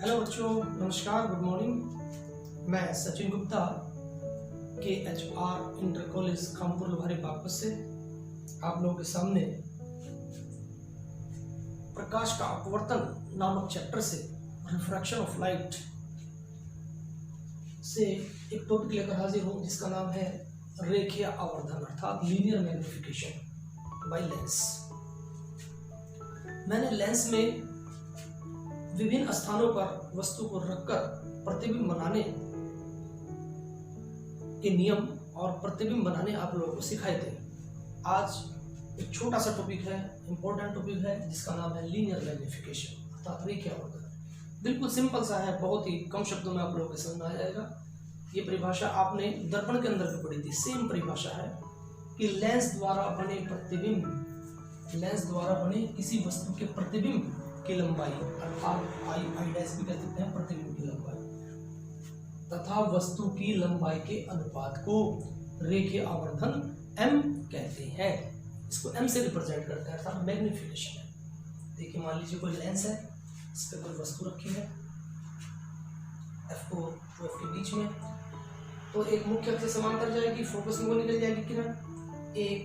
Hello बच्चों, नमस्कार, good morning. मैं Sachin Gupta KHR inter college Khampur Lohari Baghpat से आप लोगों के सामने प्रकाश का अपवर्तन नामक चैप्टर से रिफ्रैक्शन ऑफ लाइट से एक टॉपिक लेकर हाजिर हूँ जिसका नाम है रेखीय आवर्धन अर्थात लीनियर मैग्निफिकेशन बाय लेंस। मैंने लेंस में विभिन्न स्थानों पर वस्तु को रखकर प्रतिबिंब बनाने के नियम और प्रतिबिंब बनाने आप लोगों को सिखाए थे। आज एक छोटा सा टॉपिक है, इंपॉर्टेंट टॉपिक है जिसका नाम है लीनियर मैग्निफिकेशन अर्थात रेखीय आवर्धन। बिल्कुल सिंपल सा है, बहुत ही कम शब्दों में आप लोगों को समझ में आ जाएगा। ये परिभाषा आपने दर्पण के अंदर भी पढ़ी थी, सेम परिभाषा है कि लेंस द्वारा बने प्रतिबिंब, लेंस द्वारा बने किसी वस्तु के प्रतिबिंब की लंबाई अर्थात आई डैश भी कह सकते हैं प्रतिबिंब की लंबाई तथा वस्तु की लंबाई के अनुपात को रेखीय आवर्धन m कहते हैं। इसको m से रिप्रेजेंट करते हैं अर्थात मैग्निफिकेशन है। देखिए, मान लीजिए कोई लेंस है, इस पर कोई वस्तु रखी है f को f के बीच में, तो एक मुख्य अक्ष से समांतर जाएगी, फोकस में वो निकल जाएगी किरण, एक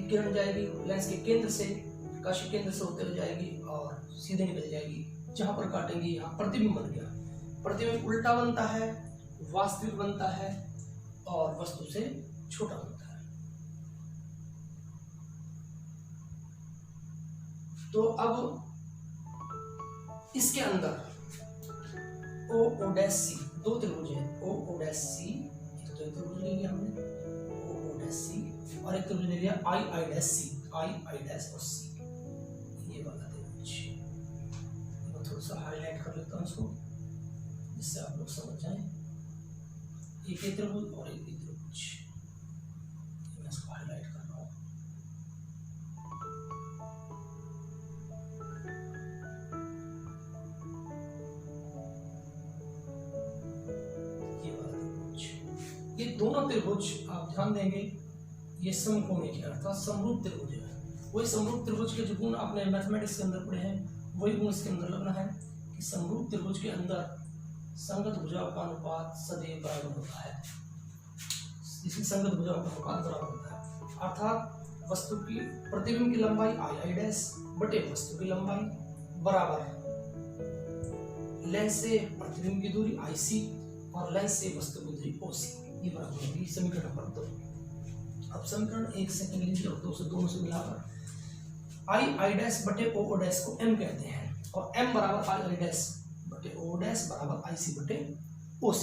किरण जाएगी लेंस के केंद्र से, प्रकाश के केंद्र से होते हुए जाएगी और सीधे निकल जाएगी। जहां पर काटेंगे यहाँ प्रतिबिंब बन गया। प्रतिबिंब उल्टा बनता है, वास्तविक बनता है और वस्तु से छोटा बनता है। तो अब इसके अंदर OC दो त्रिभुज है, OC एक तो त्रिभुज ले लिया हमने OC और एक त्रिभुज ले लिया I और C। ये वाला त्रिभुज मैं थोड़ा सा हाईलाइट कर लेता हूँ इसको जिससे आप लोग समझ जाएं। एक ही त्रिभुज और एक ही त्रिभुज, मैं इसको हाईलाइट कर रहा हूँ। ये वाला त्रिभुज, ये दोनों त्रिभुज आप ध्यान देंगे ये समकोणीय है अर्थात समरूप त्रिभुज है। वही समरूप त्रिभुज के जो गुण आपने मैथमेटिक्स के अंदर पढ़े हैं वही गुण इसके अंदर लगना है कि समरूप त्रिभुज के अंदर संगत भुजाओं का अनुपात सदैव बराबर होता है। इसकी संगत भुजाओं का अनुपात बराबर होता है अर्थात वस्तु की प्रतिबिंब की लंबाई आई डैश बटे वस्तु की लंबाई बराबर लेंस से प्रतिबिंब की दूरी IC और लेंस से वस्तु की दूरी OC, ये बराबर होगी। समीकरण नंबर 2। अब समीकरण 1 से लीजिए और 2 से दोनों से मिलाकर I डैश बटे O डैश को m कहते हैं और m बराबर I डैश बटे O डैश बराबर IC बटे OC।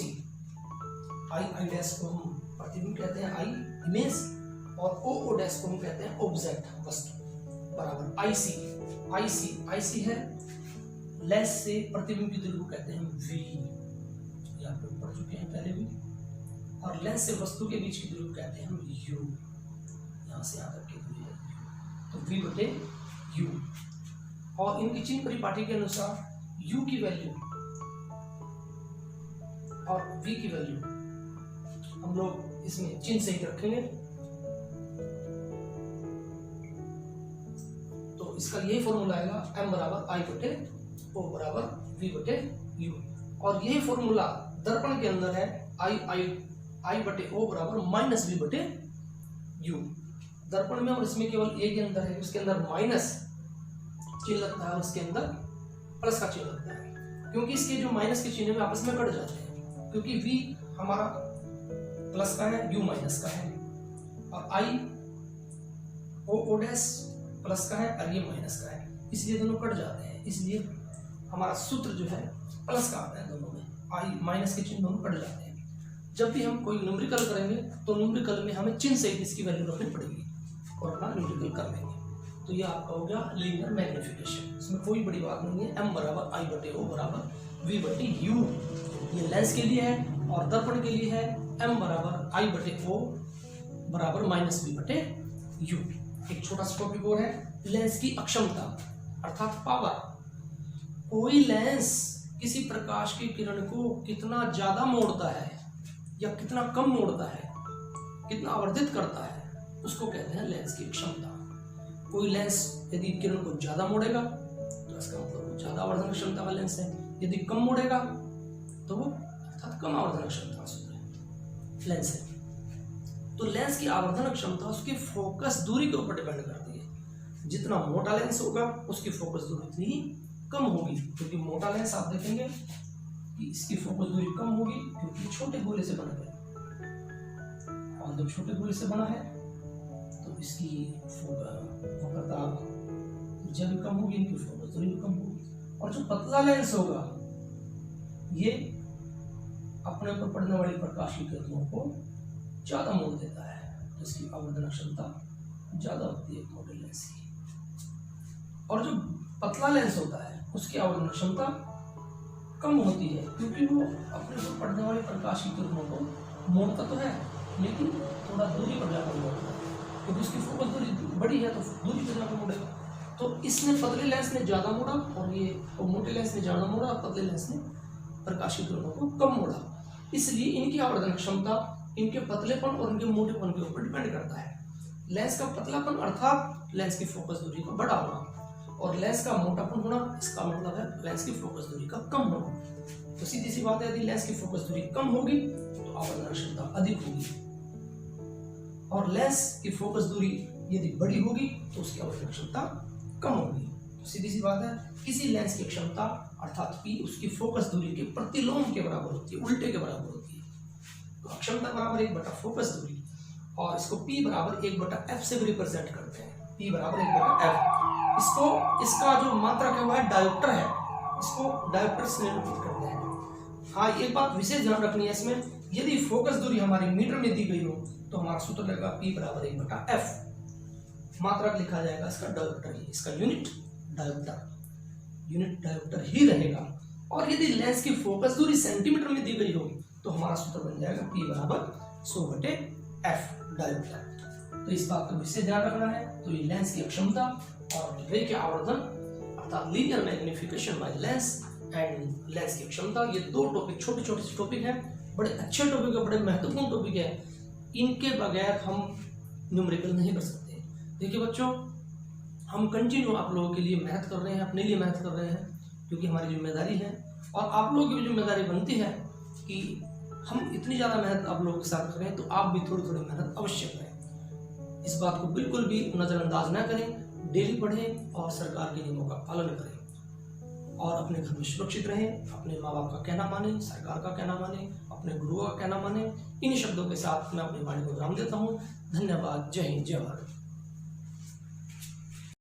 I डैश को हम प्रतिबिंब कहते हैं, I इमेज, और O डैश को हम कहते हैं ऑब्जेक्ट वस्तु बराबर IC है लेंस से प्रतिबिंब की दूरी को कहते हैं V, ये आप लोग पढ़ चुके हैं पहले भी, और लेंस से वस्तु के बीच की दूरी को कहते हैं हम U, यहाँ से यहाँ तक की दूरी है तो V बटे U। और इनकी चिन्ह परिपाटी के अनुसार U की वैल्यू और V की वैल्यू हम लोग इसमें चिन्ह सही रखेंगे। तो इसका यही फॉर्मूला आएगा m बराबर I बटे O बराबर V बटे U, और यही फॉर्मूला दर्पण के अंदर है I बटे O बराबर माइनस V बटे U। दर्पण में और इसमें केवल एक ही अंतर है, उसके अंदर माइनस चिन्ह लगता है और इसके अंदर प्लस का चिन्ह लगता है, क्योंकि इसके जो माइनस के चिन्ह में आपस में कट जाते हैं, क्योंकि V हमारा प्लस का है, U माइनस का है, और O डैश प्लस का है और ये माइनस का है, इसलिए दोनों कट जाते हैं। इसलिए हमारा सूत्र जो है प्लस का आता है, दोनों में I माइनस के चिन्ह दोनों कट जाते हैं। जब भी हम कोई न्यूमेरिकल करेंगे तो न्यूमेरिकल में हमें चिन्ह सहित इसकी वैल्यू रखनी पड़ेगी और अपना न्यूमेरिकल कर लेंगे। तो ये आपका हो गया लीनियर मैग्निफिकेशन, इसमें कोई बड़ी बात नहीं है। m बराबर I बटे O बराबर V बटे U, ये लेंस के लिए है, और दर्पण के लिए है m बराबर I बटे O बराबर माइनस V बटे U। एक छोटा सा टॉपिक और है, लेंस की अक्षमता अर्थात पावर। कोई लेंस किसी प्रकाश की किरण को कितना ज्यादा मोड़ता है या कितना कम मोड़ता है, कितना आवर्धित करता है, उसको कहते हैं लेंस की क्षमता। कोई लेंस यदि किरण को ज्यादा मोड़ेगा तो इसका मतलब वो ज्यादा ज्यादा आवर्धन क्षमता का लेंस है, यदि कम मुड़ेगा तो वो अर्थात कम आवर्धन क्षमता का लेंस है। तो लेंस की आवर्धन क्षमता उसकी फोकस दूरी के ऊपर डिपेंड करती है। जितना मोटा लेंस होगा उसकी फोकस दूरी उतनी कम होगी, क्योंकि मोटा लेंस आप देखेंगे कि इसकी फोकस दूरी कम होगी क्योंकि छोटे गोले से बना है, और जब छोटे गोले से बना है तो इसकी वक्रता त्रिज्या भी कम होगी, इनकी फोकस दूरी भी कम होगी। और जो पतला लेंस होगा ये अपने ऊपर पड़ने वाली प्रकाश की किरणों को ज्यादा मोड़ देता है, तो इसकी आवर्धन क्षमता ज्यादा होती है मोटे लेंस की। और जो पतला लेंस होता है उसकी आवर्धन क्षमता कम होती है, क्योंकि वो अपने ऊपर पड़ने वाली प्रकाश की किरणों को मोड़ता तो है लेकिन थोड़ा दूरी पर जाकर मोड़ता है, क्योंकि उसकी फोकस दूरी बड़ी है तो दूरी पर जाकर मुड़ेगा। तो इसने पतले लेंस ने ज्यादा मोड़ा और ये मोटे लेंस ने ज्यादा मोड़ा, और पतले लेंस ने प्रकाश की किरणों को कम मोड़ा। इसलिए इनकी आवर्धन क्षमता इनके पतलेपन और इनके मोटेपन के ऊपर डिपेंड करता है। लेंस का पतलापन अर्थात लेंस की फोकस दूरी का बड़ा होना, और लेंस का मोटापन होना इसका मतलब है लेंस की फोकस दूरी का कम होना। तो सीधी सी बात है, यदि लेंस की फोकस दूरी कम होगी तो आवर्धन क्षमता अधिक होगी, और लेंस की फोकस दूरी यदि बड़ी होगी तो उसकी आवर्धन क्षमता कम होगी। तो सीधी सी बात है, किसी लेंस की क्षमता अर्थात P उसकी फोकस दूरी के प्रतिलोम के बराबर होती है, उल्टे के बराबर होती है। तो अक्षमता बराबर 1 बटा फोकस दूरी, और इसको P बराबर 1 बटा F से भी रिप्रेजेंट करते हैं। P बराबर 1 बटा F। इसका जो मात्रक है वो है डायोप्टर है, इसको डायोप्टर से निरूपित करते हैं। हाँ, एक बात विशेष ध्यान रखनी है इसमें, यदि फोकस दूरी हमारी मीटर में दी गई हो तो हमारा सूत्र लगेगा P बराबर 1 बटा F। मात्रक लिखा जाएगा इसका डायोप्टर ही, इसका यूनिट डायोप्टर ही रहेगा। और यदि लेंस की फोकस दूरी सेंटीमीटर में दी गई हो तो हमारा सूत्र बन जाएगा P बराबर 100 बटे F डायोप्टर। तो इस बात का विशेष ध्यान रखना है। तो ये लेंस की अक्षमता और रे के आवर्धन अर्थात linear magnification by lens and lens की अक्षमता, ये दो टॉपिक छोटे छोटे से टॉपिक हैं, बड़े अच्छे टॉपिक है, बड़े महत्वपूर्ण टॉपिक है। इनके बगैर हम न्यूमेरिकल नहीं कर सकते। देखिए बच्चों, हम कंटिन्यू आप लोगों के लिए मेहनत कर रहे हैं, अपने लिए मेहनत कर रहे हैं, क्योंकि हमारी जिम्मेदारी है, और आप लोगों की भी जिम्मेदारी बनती है कि हम इतनी ज़्यादा मेहनत आप लोगों के साथ करें, तो आप भी थोड़ी थोड़ी मेहनत अवश्य करें। इस बात को बिल्कुल भी नज़रअंदाज ना करें, डेली पढ़ें और सरकार के नियमों का पालन करें, और अपने घर में सुरक्षित रहें, अपने माँ बाप का कहना माने, सरकार का कहना माने, अपने गुरुओं का कहना माने। इन शब्दों के साथ मैं अपनी वाणी को विराम देता हूँ। धन्यवाद। जय हिंद, जय भारत।